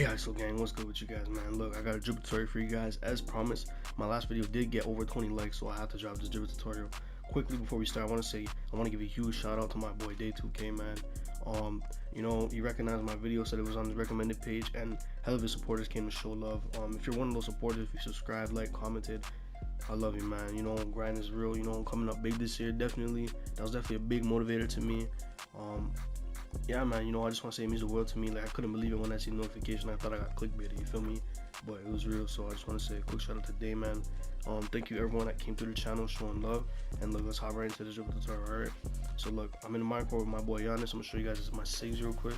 ISO gang, what's good with you guys, man? Look, I got a dribble tutorial for you guys. As promised, my last video did get over 20 likes, so I have to drop this dribble tutorial quickly. Before we start, I want to give a huge shout out to my boy Day2K, man. You know, he recognized my video, said it was on the recommended page, and hell of his supporters came to show love. If you're one of those supporters, if you subscribed, like, commented, I love you, man. You know, grind is real. You know, I'm coming up big this year. Definitely, that was definitely a big motivator to me. Yeah, man, you know, I just want to say it means the world to me. Like, I couldn't believe it when I see the notification. I thought I got clickbaited, you feel me? But it was real, so I just want to say a quick shout out today, man. Thank you everyone that came through the channel showing love. And look, let's hop right into the dribble tutorial, alright? So look, I'm in the Minecraft with my boy Giannis. I'm gonna show you guys my SIGs real quick.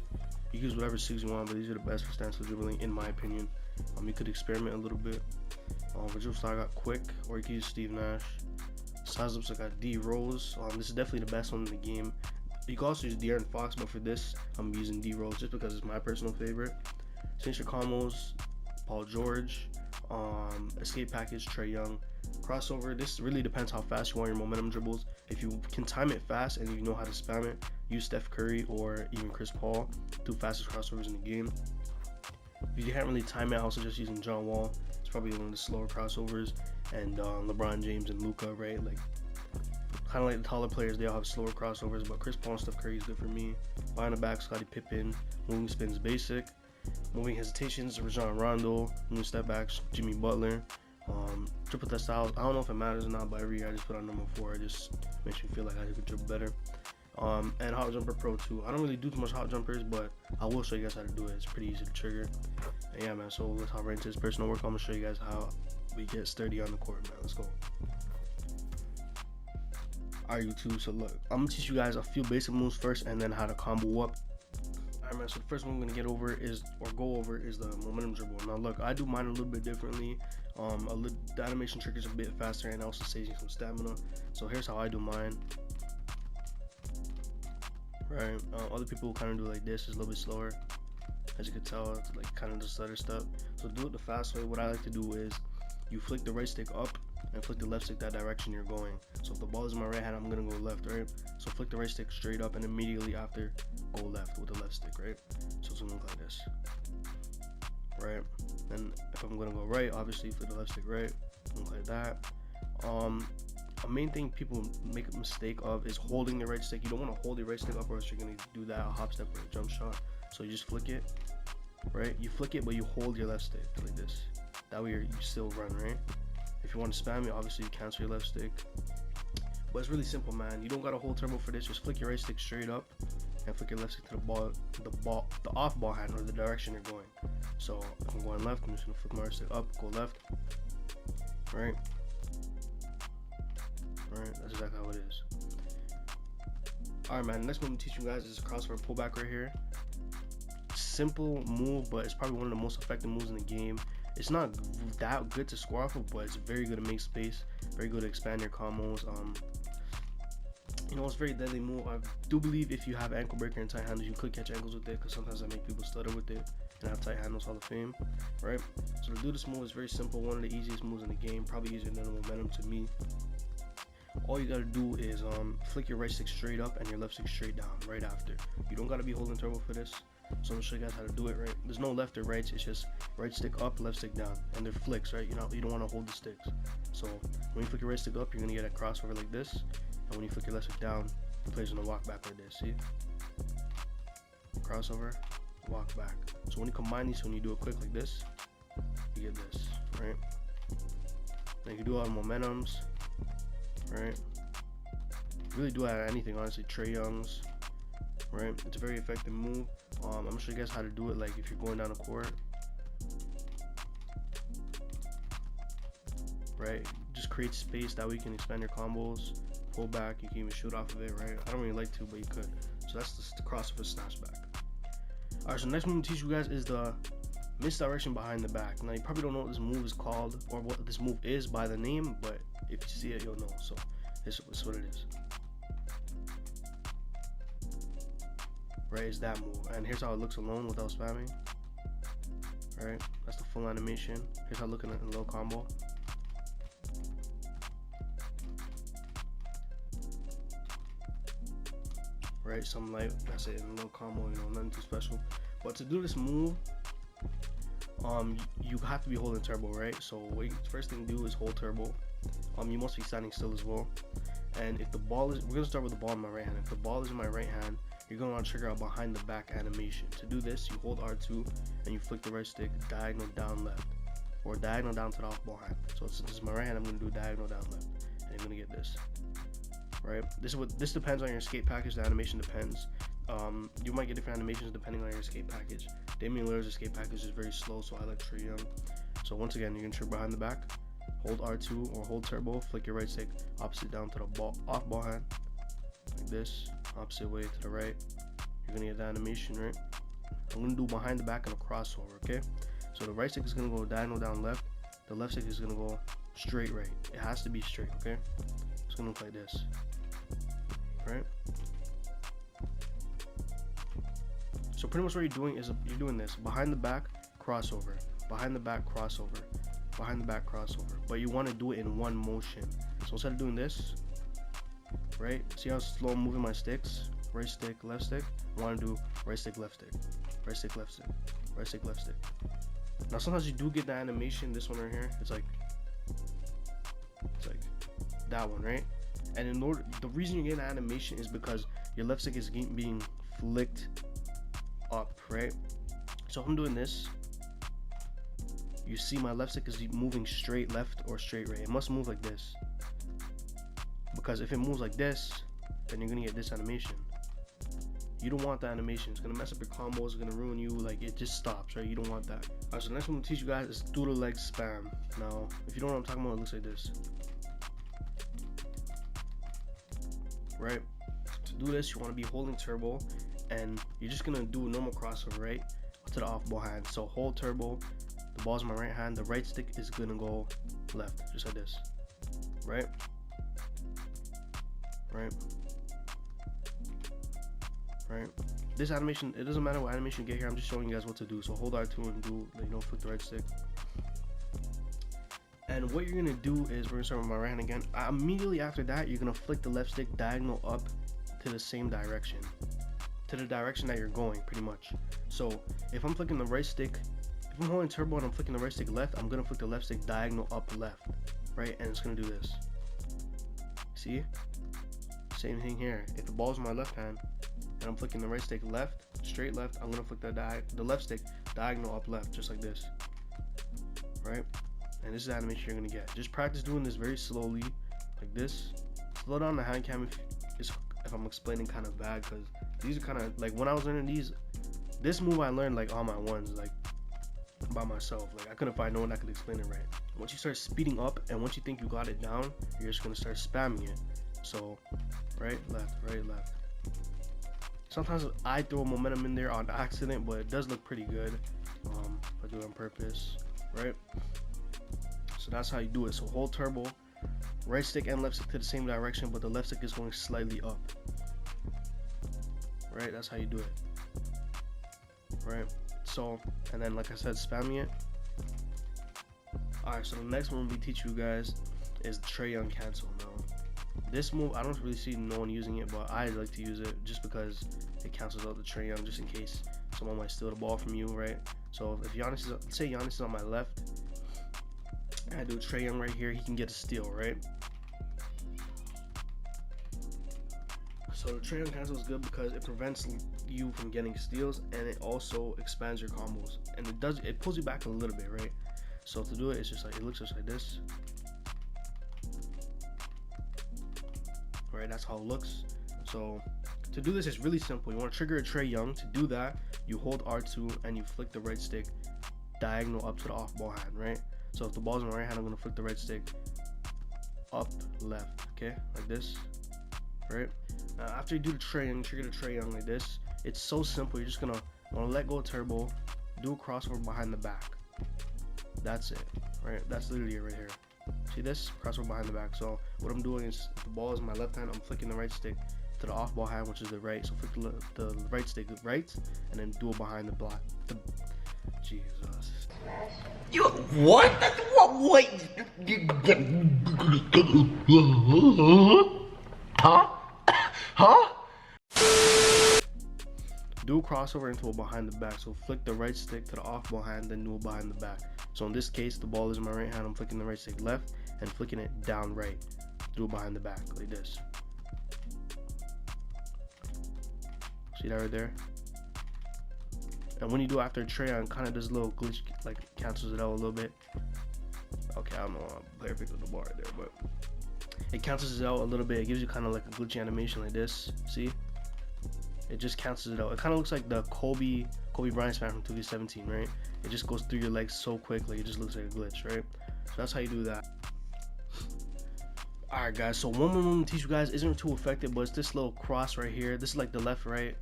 You can use whatever SIGs you want, but these are the best for standstill dribbling, in my opinion. You could experiment a little bit. For dribble style, I got Quick, or you can use Steve Nash. Size ups, I got D Rose. This is definitely the best one in the game. You can also use De'Aaron Fox, but for this, I'm using D Rose just because it's my personal favorite. Signature combos, Paul George. Escape package, Trae Young. Crossover, this really depends how fast you want your momentum dribbles. If you can time it fast and you know how to spam it, use Steph Curry or even Chris Paul, two fastest crossovers in the game. If you can't really time it, I also just using John Wall. It's probably one of the slower crossovers, and LeBron James and Luka, right? Like, kind of like the taller players, they all have slower crossovers, but Chris Paul and Steph Curry is good for me. Behind the back, Scottie Pippen. Moving spins, basic. Moving hesitations, Rajon Rondo. Moving step backs, Jimmy Butler. Triple test styles, I don't know if it matters or not, but every year I just put on number 4. It just makes me feel like I could dribble better. And Hot Jumper Pro 2. I don't really do too much hot jumpers, but I will show you guys how to do it. It's pretty easy to trigger. And yeah, man, so let's hop right into this personal work. I'm gonna show you guys how we get sturdy on the court, man. Let's go. Alright, YouTube, so look, I'm gonna teach you guys a few basic moves first and then how to combo up. Alright, man, so the first one I'm gonna go over is the momentum dribble. Now look, I do mine a little bit differently. The animation triggers a bit faster and also saves you some stamina. So here's how I do mine. Right, other people kind of do it like this, it's a little bit slower. As you can tell, it's like kind of the stutter step. So do it the fast way. What I like to do is you flick the right stick up and flick the left stick that direction you're going. So if the ball is in my right hand, I'm gonna go left, right? So flick the right stick straight up and immediately after go left with the left stick, right? So it's gonna look like this, right? And if I'm gonna go right, obviously flick the left stick right, look like that. A main thing people make a mistake of is holding the right stick. You don't want to hold the right stick up or else you're gonna do that a hop step or a jump shot. So you just flick it, right? You flick it, but you hold your left stick like this. That way you still run, right? If you want to spam it, obviously you cancel your left stick. But it's really simple, man. You don't gotta hold turbo for this. Just flick your right stick straight up and flick your left stick to the off ball hand or the direction you're going. So if I'm going left, I'm just gonna flick my right stick up, go left, right? Alright, that's exactly how it is. Alright, man, next one I'm teaching you guys is a crossover pullback right here. Simple move, but it's probably one of the most effective moves in the game. It's not that good to score off of, but it's very good to make space, very good to expand your combos. You know, it's a very deadly move. I do believe if you have ankle breaker and tight handles, you could catch ankles with it, because sometimes I make people stutter with it and have tight handles, Hall of Fame, right? So to do this move is very simple, one of the easiest moves in the game, probably easier than the momentum to me. All you gotta do is flick your right stick straight up and your left stick straight down right after. You don't gotta be holding turbo for this. So I'm gonna show you guys how to do it, right? There's no left or right, it's just right stick up, left stick down, and they're flicks, right? You don't want to hold the sticks. So when you flick your right stick up, you're gonna get a crossover like this, and when you flick your left stick down, the player's gonna walk back like this. See? Crossover, walk back. So when you combine these, when you do it quick like this, you get this, right? Now you can do a lot of momentums, right? Really do add anything, honestly. Trae Young's, right? It's a very effective move. I'm gonna show you guys how to do it, like if you're going down the court, right? Just create space, that way you can expand your combos, pull back, you can even shoot off of it, right? I don't really like to, but you could. So that's the crossover snatchback. Alright, so next move I'm gonna teach you guys is the misdirection behind the back. Now you probably don't know what this move is called or what this move is by the name, but if you see it, you'll know. So this is what it is. Right, is that move, and here's how it looks alone without spamming. Right, that's the full animation. Here's how it looks in a low combo. Right, some light, that's it, in a low combo, you know, nothing too special. But to do this move, you have to be holding turbo, right? So what you first thing to do is hold turbo. You must be standing still as well. And if the ball is, we're gonna start with the ball in my right hand. If the ball is in my right hand, you're gonna want to trigger a behind the back animation. To do this, you hold R2 and you flick the right stick diagonal down left, or diagonal down to the off ball hand. So since this is my right hand, I'm gonna do diagonal down left, and you're gonna get this. Right? This depends on your escape package. The animation depends. You might get different animations depending on your escape package. Damian Lillard's escape package is very slow, so I like Trae Young. So once again, you're gonna trigger behind the back, hold R2 or hold turbo, flick your right stick opposite down to the ball, off ball hand, like this, opposite way to the right. You're gonna get the animation, right? I'm gonna do behind the back and a crossover, okay? So the right stick is gonna go diagonal down left, the left stick is gonna go straight right. It has to be straight, okay? It's gonna look like this, right? So pretty much what you're doing is you're doing this behind the back crossover, behind the back crossover, behind the back crossover, but you want to do it in one motion. So instead of doing this, right, see how slow I'm moving my sticks, right stick, left stick, I want to do right stick, left stick, right stick, left stick, right stick, left stick. Now sometimes you do get the animation, this one right here, it's like that one, right? And in order, the reason you get an animation is because your left stick is being flicked up, right? So if I'm doing this, you see my left stick is moving straight left or straight right. It must move like this, because if it moves like this, then you're gonna get this animation. You don't want that animation. It's gonna mess up your combos. It's gonna ruin you. Like, it just stops, right? You don't want that. Alright, so the next one I'm gonna teach you guys is through the leg spam. Now, if you don't know what I'm talking about, it looks like this, right? To do this, you want to be holding turbo, and you're just gonna do a normal crossover, right, to the off ball hand. So hold turbo, the ball's in my right hand, the right stick is gonna go left, just like this, right? This animation, it doesn't matter what animation you get here, I'm just showing you guys what to do. So hold R2 and do, flick the right stick. And what you're gonna do is, we're gonna start with my right hand again. Immediately after that, you're gonna flick the left stick diagonal up to the same direction, to the direction that you're going, pretty much. So if I'm flicking the right stick, if I'm holding turbo and I'm flicking the right stick left, I'm gonna flick the left stick diagonal up left, right? And it's gonna do this. See? Same thing here. If the ball's in my left hand and I'm flicking the right stick left, straight left, I'm gonna flick the left stick diagonal up left, just like this, right? And this is the animation you're gonna get. Just practice doing this very slowly, like this. Slow down the hand cam if I'm explaining kind of bad, because these are kind of like, when I was learning this move I learned like on my ones, like by myself. Like, I couldn't find no one that could explain it right. Once you start speeding up and once you think you got it down, you're just gonna start spamming it. So right, left, right, left. Sometimes I throw momentum in there on accident, but it does look pretty good. I do it on purpose, right? So that's how you do it. So hold turbo, right stick and left stick to the same direction, but the left stick is going slightly up, right? That's how you do it, right? So, and then like I said, spamming it. Alright, so the next one we teach you guys is Trae Young cancel. Now this move, I don't really see no one using it, but I like to use it just because it cancels out the Trae Young, just in case someone might steal the ball from you, right? So if Giannis is, let's say Giannis is on my left, and I do Trae Young right here, he can get a steal, right? So the Trae Young cancel is good because it prevents you from getting steals, and it also expands your combos, and it pulls you back a little bit, right? So to do it, it's just like, it looks just like this, right? That's how it looks. So to do this, it's really simple. You want to trigger a Trae Young. To do that, you hold R2 and you flick the right stick diagonal up to the off ball hand, right? So if the ball's in my right hand, I'm gonna flick the right stick up left, okay, like this, right? Now after you do the Trae Young, trigger the Trae Young like this. It's so simple. You're just gonna let go of turbo, do a crossover behind the back. That's it, right? That's literally it right here. See this? Crossover behind the back. So what I'm doing is, if the ball is in my left hand, I'm flicking the right stick to the off ball hand, which is the right. So flick the right stick right, and then do it behind the block. Jesus. You what? What? Wait. Huh? Huh? do a crossover into a behind the back. So flick the right stick to the off ball hand, then do a behind the back. So in this case, the ball is in my right hand. I'm flicking the right stick left and flicking it down right. Do it behind the back like this. See that right there? And when you do after Trae, kind of does a little glitch, like cancels it out a little bit. Okay, I don't know how player picked up the ball right there, but it cancels it out a little bit. It gives you kind of like a glitchy animation like this. See? It just cancels it out. It kind of looks like the Kobe Bryant spam from 2K17, right? It just goes through your legs so quick, like it just looks like a glitch, right? So that's how you do that. Alright guys, so one more move to teach you guys isn't too effective, but it's this little cross right here. This is like the left right.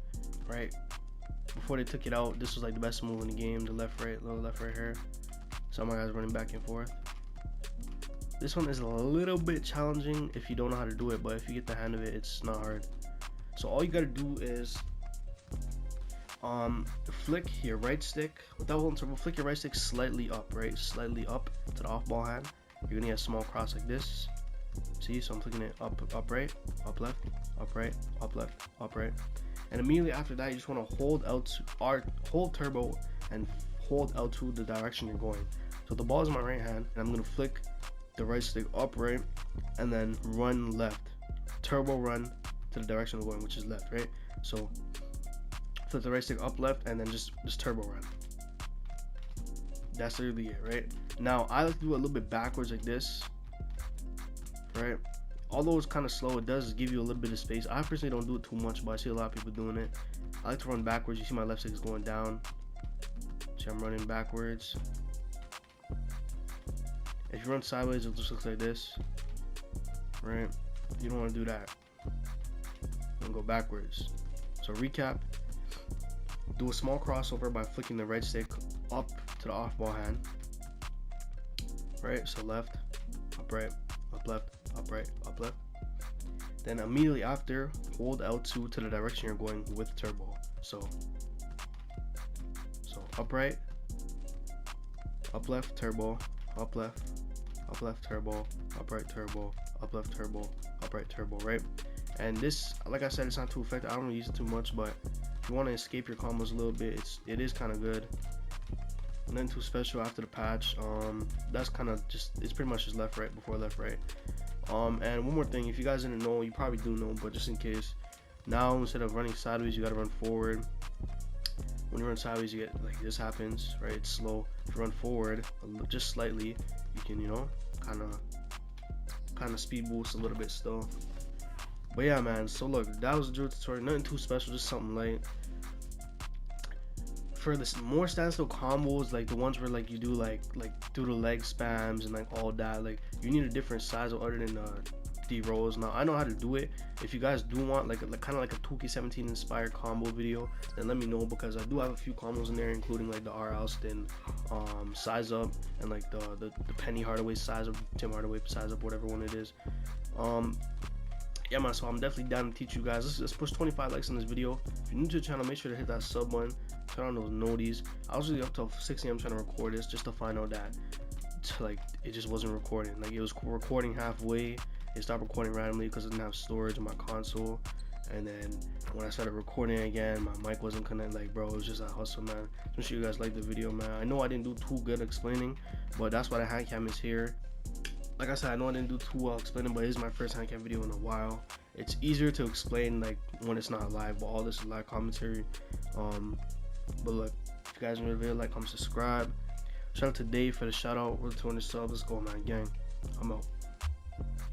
Before they took it out, this was like the best move in the game. The left right, little left right here. Some of my guys running back and forth. This one is a little bit challenging if you don't know how to do it, but if you get the hang of it, it's not hard. So all you gotta do is flick your right stick without holding turbo. Flick your right stick slightly up, right? Slightly up to the off ball hand. You're gonna get a small cross like this. See, so I'm flicking it up right, up left, up right, up left, up right. And immediately after that, you just want to hold hold turbo and hold L2 the direction you're going. So the ball is in my right hand, and I'm gonna flick the right stick up right, and then run left. Turbo run to the direction I'm going, which is left, right? So flip the right stick up left, and then just turbo run. That's literally it, right? Now I like to do it a little bit backwards like this, right? Although it's kind of slow, it does give you a little bit of space. I personally don't do it too much, but I see a lot of people doing it. I like to run backwards. You see my left stick is going down. See, I'm running backwards. If you run sideways, it just looks like this, right? You don't want to do that. And go backwards. So recap: do a small crossover by flicking the right stick up to the off ball hand, right? So left, up right, up left, up right, up left. Then immediately after, hold L2 to the direction you're going with turbo. So up right, up left, turbo, up left, turbo, up right, turbo, up left, turbo, up right, turbo, right? And this, like I said, it's not too effective. I don't use it too much, but if you want to escape your combos a little bit, it is kind of good. Nothing too special after the patch. That's kind of just, it's pretty much just left right before left right. And one more thing, if you guys didn't know, you probably do know, but just in case, now instead of running sideways, you got to run forward. When you run sideways, you get like this happens, right? It's slow. If you run forward just slightly, you can, you know, kind of speed boost a little bit still. But yeah, man, so look, that was the drill tutorial. Nothing too special, just something light. For this more standstill combos, like the ones where like you do like through the leg spams and like all that, like you need a different size other than D rolls. Now I know how to do it. If you guys do want like kind of like a 2K17 inspired combo video, then let me know, because I do have a few combos in there, including like the R. Alston size up, and like the Penny Hardaway size up, Tim Hardaway size up, whatever one it is. Yeah man, so I'm definitely down to teach you guys. Let's push 25 likes on this video. If you're new to the channel, make sure to hit that sub button, turn on those noties. I was really up till 6 AM trying to record this, just to find out that like it just wasn't recording. Like it was recording halfway, it stopped recording randomly because it didn't have storage in my console. And then when I started recording again, my mic wasn't connected. Like bro, it was just a hustle, man. Make sure you guys like the video, man. I know I didn't do too good explaining, but that's why the hand cam is here. Like I said, I know I didn't do too well explaining, but it is my first hand cam video in a while. It's easier to explain like when it's not live, but all this is live commentary. But look, if you guys enjoyed the video, like, comment, subscribe. Shout out to Dave for the shout out. We're 200 subs. Let's go, man, gang. I'm out.